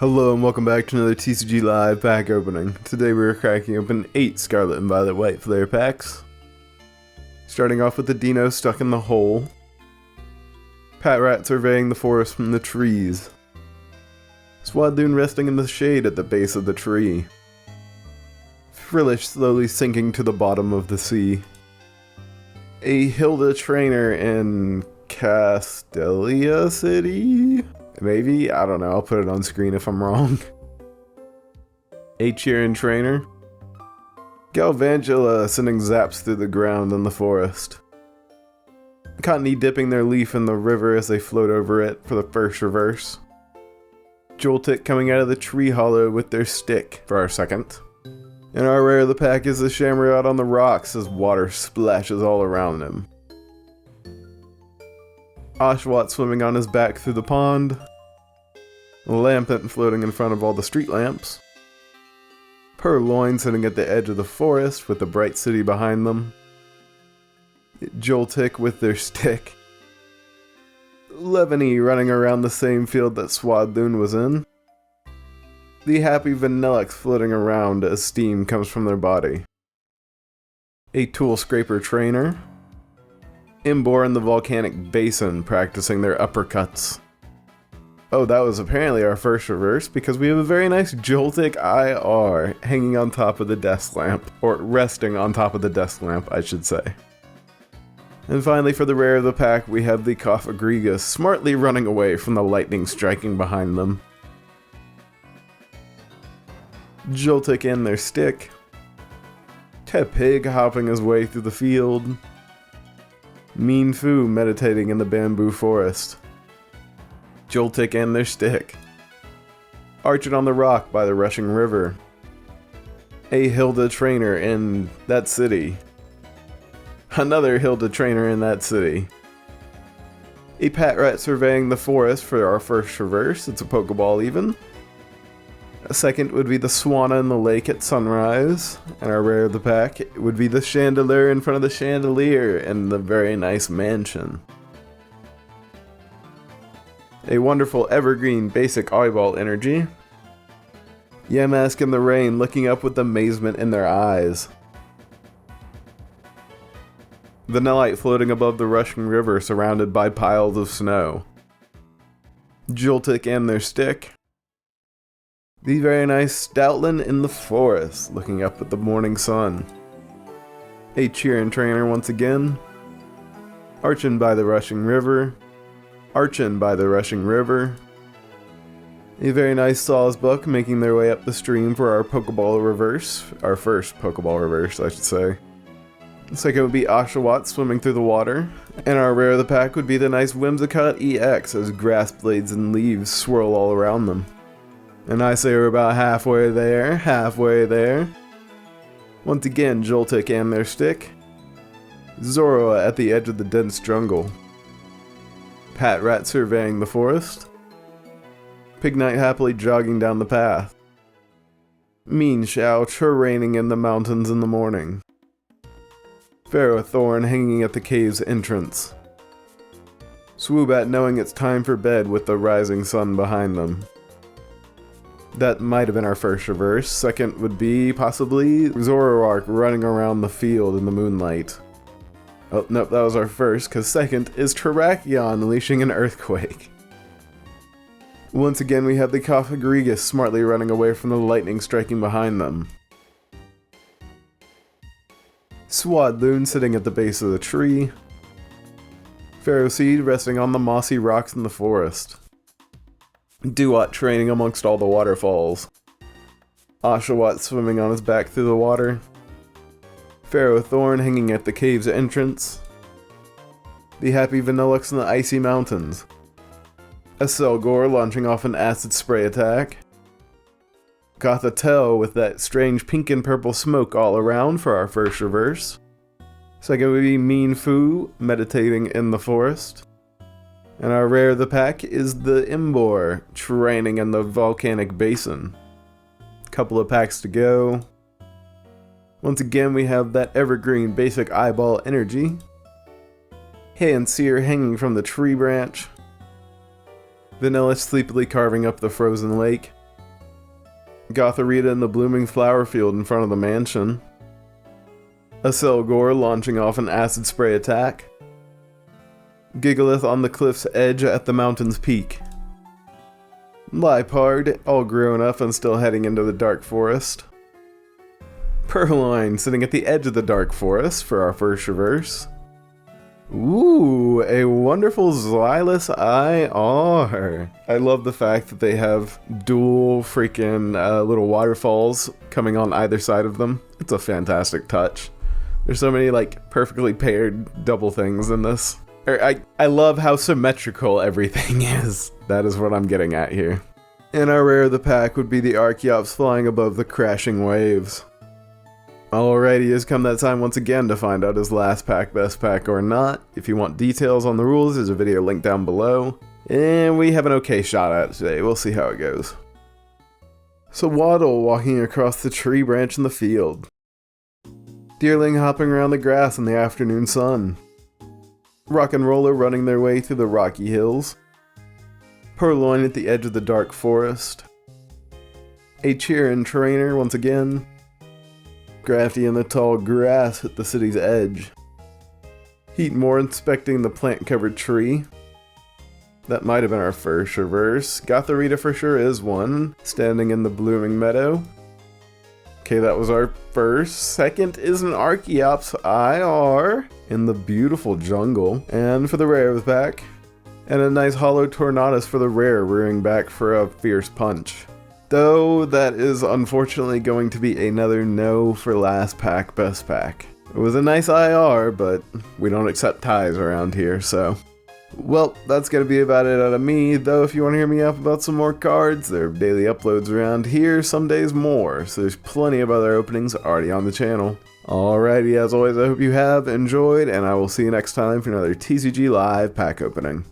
Hello and welcome back to another TCG Live pack opening. Today we are cracking open 8 Scarlet and Violet White Flare packs. Starting off with the Dino stuck in the hole. Pat Rat surveying the forest from the trees. Swadloon resting in the shade at the base of the tree. Frillish slowly sinking to the bottom of the sea. A Hilda trainer in Castelia City? Maybe? I don't know, I'll put it on screen if I'm wrong. A Cheerin trainer. Galvantula sending zaps through the ground in the forest. Cottony dipping their leaf in the river as they float over it for the first reverse. Joltik coming out of the tree hollow with their stick for our second. And our rare of the pack is the Shamrock on the rocks as water splashes all around him. Oshawott swimming on his back through the pond. Lampent floating in front of all the street lamps. Purloin sitting at the edge of the forest with the bright city behind them. Joltik with their stick. Levany running around the same field that Swadloon was in. The happy Vanillix floating around as steam comes from their body. A Tool Scraper trainer. Imbor in the volcanic basin practicing their uppercuts. Oh, that was apparently our first reverse because we have a very nice Joltik IR hanging on top of the desk lamp, or resting on top of the desk lamp, I should say. And finally, for the rare of the pack, we have the Cofagriga smartly running away from the lightning striking behind them. Joltik and their stick. Tepig hopping his way through the field. Mean Foo meditating in the bamboo forest. Joltik and their stick. Arching on the rock by the rushing river. A Hilda trainer in that city. Another Hilda trainer in that city. A Pat Rat surveying the forest for our first reverse. It's a Pokeball even. A second would be the Swanna in the lake at sunrise, and our rare of the pack would be the Chandelier in front of the chandelier in the very nice mansion. A wonderful evergreen basic eyeball energy. Yamask in the rain looking up with amazement in their eyes. Vanillite floating above the rushing river surrounded by piles of snow. Joltik and their stick. The very nice Stoutland in the forest, looking up at the morning sun. A Cheerin trainer once again. Arching by the rushing river. Arching by the rushing river. A very nice Sawsbuck making their way up the stream for our Pokeball reverse. Our first Pokeball reverse, I should say. The second would be Oshawott swimming through the water. And our rare of the pack would be the nice Whimsicott EX as grass blades and leaves swirl all around them. And I say we're about halfway there, halfway there. Once again, Joltik and their stick. Zoroa at the edge of the dense jungle. Pat Rat surveying the forest. Pignite happily jogging down the path. Mean Shao churraining in the mountains in the morning. Ferrothorn hanging at the cave's entrance. Swoobat knowing it's time for bed with the rising sun behind them. That might have been our first reverse. Second would be, possibly, Zoroark running around the field in the moonlight. Oh, nope, that was our first, because second is Terrakion unleashing an earthquake. Once again, we have the Cofagriga smartly running away from the lightning striking behind them. Swadloon sitting at the base of the tree. Ferroseed resting on the mossy rocks in the forest. Duat training amongst all the waterfalls. Oshawott swimming on his back through the water. Ferrothorn hanging at the cave's entrance. The happy Vanillix in the icy mountains. A Selgor launching off an acid spray attack. Gothitelle with that strange pink and purple smoke all around for our first reverse. Second would be Mean Foo meditating in the forest. And our rare of the pack is the Imbor, training in the volcanic basin. Couple of packs to go. Once again, we have that evergreen basic eyeball energy. Handseer hanging from the tree branch. Vanilla sleepily carving up the frozen lake. Gothorita in the blooming flower field in front of the mansion. A Selgor launching off an acid spray attack. Gigalith on the cliff's edge at the mountain's peak. Liepard, all grown up and still heading into the dark forest. Purloin sitting at the edge of the dark forest for our first reverse. Ooh, a wonderful Xylus IR. I love the fact that they have dual freaking little waterfalls coming on either side of them. It's a fantastic touch. There's so many like perfectly paired double things in this. I love how symmetrical everything is. That is what I'm getting at here. And our rare of the pack would be the Archeops flying above the crashing waves. Alrighty, it's come that time once again to find out is last pack best pack or not. If you want details on the rules, there's a video linked down below. And we have an okay shot at it today. We'll see how it goes. So Waddle walking across the tree branch in the field. Deerling hopping around the grass in the afternoon sun. Rock and Roller running their way through the rocky hills. Purloin at the edge of the dark forest. A Cheerin trainer once again. Grafty in the tall grass at the city's edge. Heatmore inspecting the plant-covered tree. That might have been our first reverse. Gothorita for sure is one, standing in the blooming meadow. Okay, that was our first. Second is an Archeops IR in the beautiful jungle. And for the rare of the pack. And a nice Hollow Tornadus for the rare, rearing back for a fierce punch. Though that is unfortunately going to be another no for last pack best pack. It was a nice IR, but we don't accept ties around here, so. Well, that's going to be about it out of me, though if you want to hear me up about some more cards, there are daily uploads around here, some days more, so there's plenty of other openings already on the channel. Alrighty, as always, I hope you have enjoyed, and I will see you next time for another TCG Live pack opening.